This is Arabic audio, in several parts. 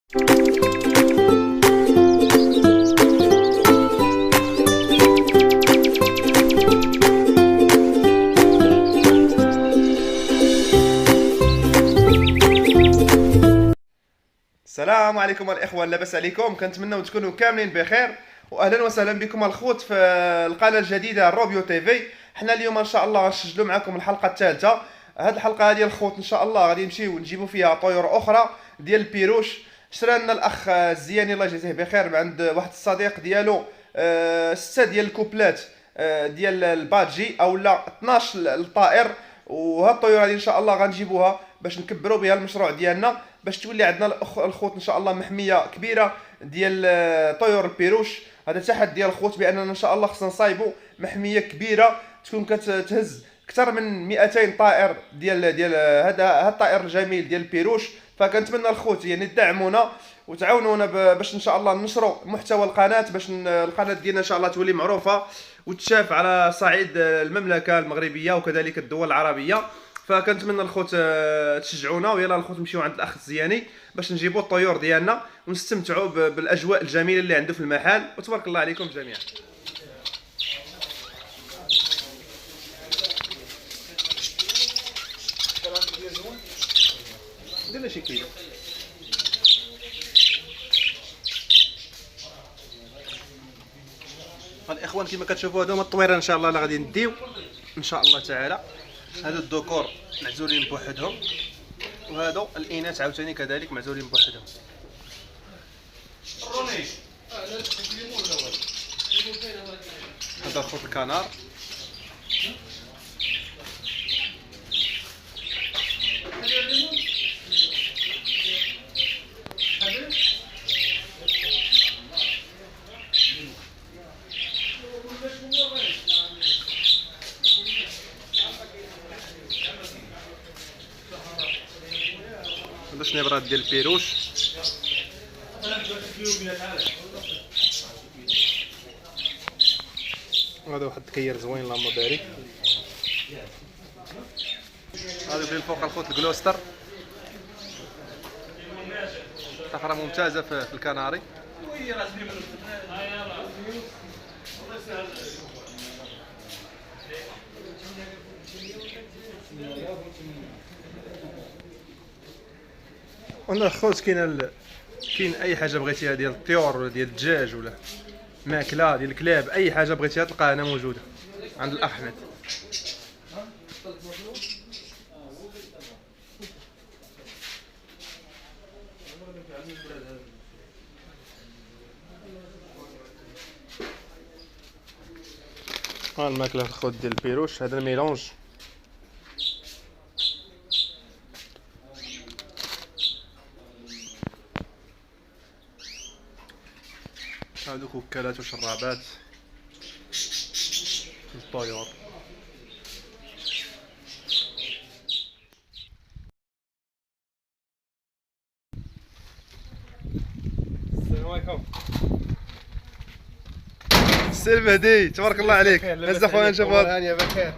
السلام عليكم الاخوه، لاباس عليكم؟ كنتمنوا تكونوا كاملين بخير، واهلا وسهلا بكم الخوت في القناه الجديده روبيو تي في. حنا اليوم ان شاء الله غنسجلوا معكم الحلقه الثالثه. هاد الحلقه هذه الخوت ان شاء الله غادي نمشيو نجيبوا فيها طيور اخرى ديال البيروش. شرا لنا الاخ الزياني الله يجزيه بخير من عند واحد الصديق ديالو 6 ديال الكوبلات ديال البادجي او لا 12 الطائر. وهاد الطيور هذه ان شاء الله غنجيبوها باش نكبروا بها المشروع ديالنا، باش تولي عندنا الخوت ان شاء الله محميه كبيره ديال طيور البيروش. هذا تحدي ديال الخوت باننا ان شاء الله خصنا نصايبوا محميه كبيره تكون كتهز اكثر من 200 طائر ديال هذا الطائر الجميل ديال البيروش. فكنتمنى الخوت يعني تدعمونا وتعاونونا باش ان شاء الله ننشروا محتوى القناه، باش القناه ديالنا ان شاء الله تولي معروفه وتشاف على صعيد المملكه المغربيه وكذلك الدول العربيه. فكنتمنى الخوت تشجعونا، ويلا الخوت نمشيو عند الاخ الزياني باش نجيبوا الطيور ديالنا ونستمتعوا بالاجواء الجميله اللي عنده في المحل. وتبارك الله عليكم جميعا. دير شي كيلو الاخوان. كما كتشوفوا هادو هما الطويره ان شاء الله اللي غادي نديو ان شاء الله تعالى. هادو الذكور معزولين بوحدهم، وهادو الاناث عاوتاني كذلك معزولين بوحدهم. هذا الخوت الكنار. هذا شنيبرات ديال البيروش. هذا واحد التكير زوين اللهم بارك. هذا في الفوق الخوت الكلوستر، طفره ممتازه في الكناري. وانا الخوت كاين اي حاجه بغيتيها ديال الطيور ولا ديال الدجاج ولا ماكله ديال الكلاب، اي حاجه بغيتيها تلقاها هنا موجوده عند الاخ احمد. ها الماكله الخوت ديال البيروش. هذا الميلونج هادوك وكالات وشرابات الطيور. السلام عليكم. السي مهدي تبارك الله عليك. هز اخويا نشوف هانيه بخير.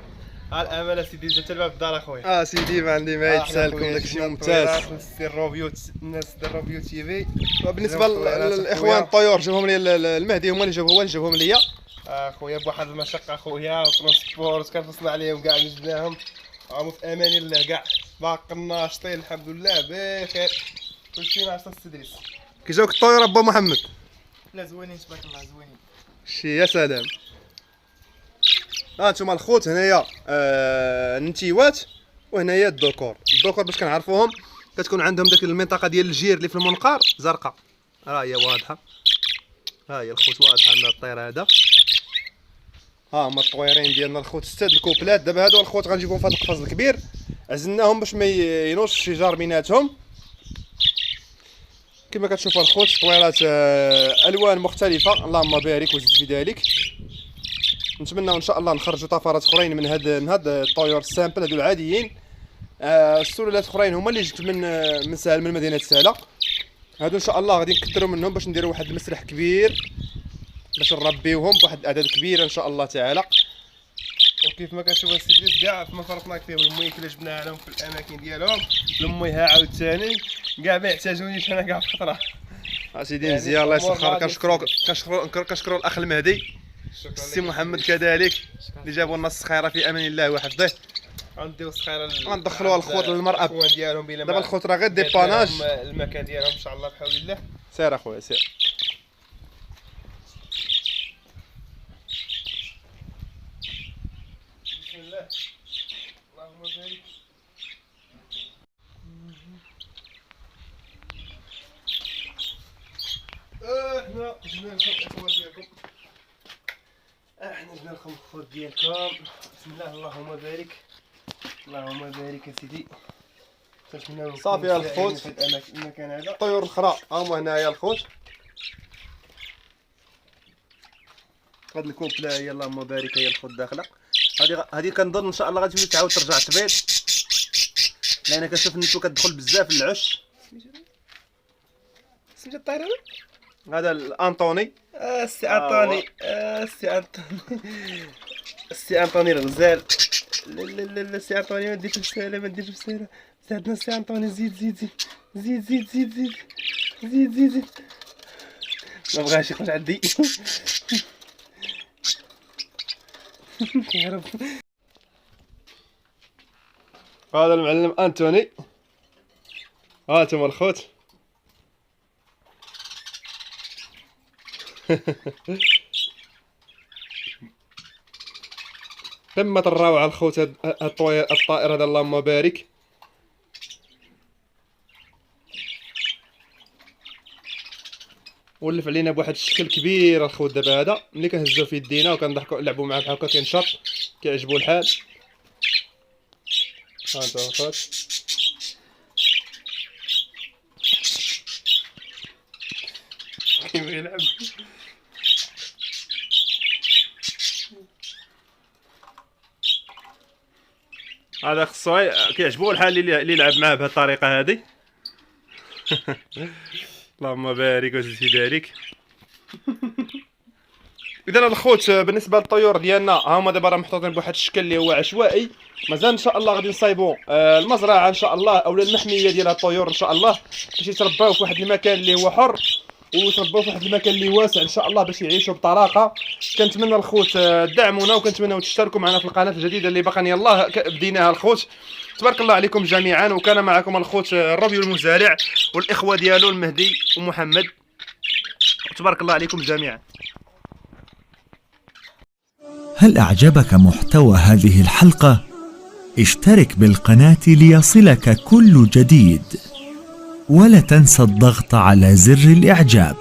ها الامانه سيدي جات الباب الدار اخويا. سيدي ما عندي ما يتسالكم داكشي ممتاز. السير روبيو الناس ديال روبيو تي في. وبالنسبه للاخوان الطيور جابهم لي المهدي، هما اللي جابوهم ليا اخويا بواحد المشقه اخويا وترونسبورت كنفصلنا عليهم كاع اللي جبناهم. راهم في امان الله كاع باقي ناشطين الحمد لله بخير. كلشي ناقص السدريس. كي جاوك الطيور ابا محمد؟ لا زوينين تبارك الله زوينين. شي يا سلام. هانتوما الخوت هنايا النتيوات، وهنايا الذكور باش كنعرفوهم كتكون عندهم داك المنطقه ديال الجير اللي في المنقار زرقاء. ها هي واضحه، ها هي الخوت واضحه عندنا الطير هذا. ها هما الطويرين ديالنا الخوت 6 الكوبلات. دابا هادو الخوت غنجيبهم في هذا القفص الكبير، عزلناهم باش ما ينوضش الشجار بيناتهم. كما كتشوفوا الخوت طويرات الوان مختلفه اللهم بارك وزد في ذلك. نتمنى ان شاء الله نخرجوا طفرات اخرين من هاد الطيور السامبل هادو العاديين. السلالات الاخرين هما اللي جبت من سهل من مدينه سهله. هادو ان شاء الله غادي نكثروا منهم باش نديروا واحد المسرح كبير باش نربيوهم بواحد الاعداد كبيره ان شاء الله تعالى. وكيف ما كنشوف السيديس كاع فما فرطناك فيهم الميك اللي جبناها لهم في الاماكن ديالهم الميها عاوتاني كاع ما يحتاجونيش انا كاع في خطره. سيدي يعني مزيان الله الأمور يسخر. غادي كنشكروا الاخ المهدي السي محمد كذلك اللي جابوا لنا السخيره في امان الله وحفظه. غنديو الصخيره غندخلوها الخوت للمرأة. ديالهم بلا دابا الخوت راه غير ديباناج. المكان ديالهم ان شاء الله بحول الله. سير اخويا سير. بسم الله اللهم بارك. احنا جبنا لكم الاخوات ديالكم. احنا جبنا لكم الخوت ديالكم. بسم الله اللهم بارك. اللهم بارك يا سيدي. صافي يا الخوت. في المكان هذا الطيور الاخرى ها هما هنايا الخوت. هاد الكوبلا هي اللهم بارك هي الخوت داخله. هادي كنظن ان شاء الله غتولي تعاود ترجع تبيض، لان كنشوف النتو كتدخل بزاف للعش. سميتو الطير هذا الانطوني. السي انطوني. السي انطوني. السي انطوني الغزال. لا لا لا السي انطوني ما ديرش بساله ما ديرش بساله. زادنا السي انطوني زيد زيد زيد زيد زيد زيد زيد زيد زيد زيد. ما بغاش يخرج عندي. يا رب. هذا المعلم انتوني. ها انتم الخوت. قمة الروعة الخوت. هاد الطائر هذا اللهم بارك. ولف علينا بواحد الشكل كبير الخوت. دابا هذا ملي كنهزوه في يدينا وكنضحكوا نلعبوا معاه بحال هكا كينشط كيعجبو الحال. ها انت الخوت. كيبغي يلعب. هذا خصو كيعجبو الحال اللي يلعب معاه بهذه الطريقه هذه. اللهم بارك وزيد ذلك. اذا الخوت بالنسبه للطيور ديالنا هما دابا راه محطوطين بواحد الشكل اللي هو عشوائي. مازال ان شاء الله غادي نصايبوا المزرعه ان شاء الله اولا المحميه ديال الطيور ان شاء الله باش يترباو في واحد المكان اللي هو حر ويترباو في واحد المكان اللي واسع ان شاء الله باش يعيشوا بطلاقه. كنتمنى الخوت تدعمونا وكنتمنى تشتركوا معنا في القناه الجديده اللي باقا يلاه بديناها الخوت. تبارك الله عليكم جميعا. وكان معكم الخوت الروبيو المزارع والاخوه ديالو المهدي ومحمد. تبارك الله عليكم جميعا. هل أعجبك محتوى هذه الحلقة؟ اشترك بالقناة ليصلك كل جديد، ولا تنسى الضغط على زر الإعجاب.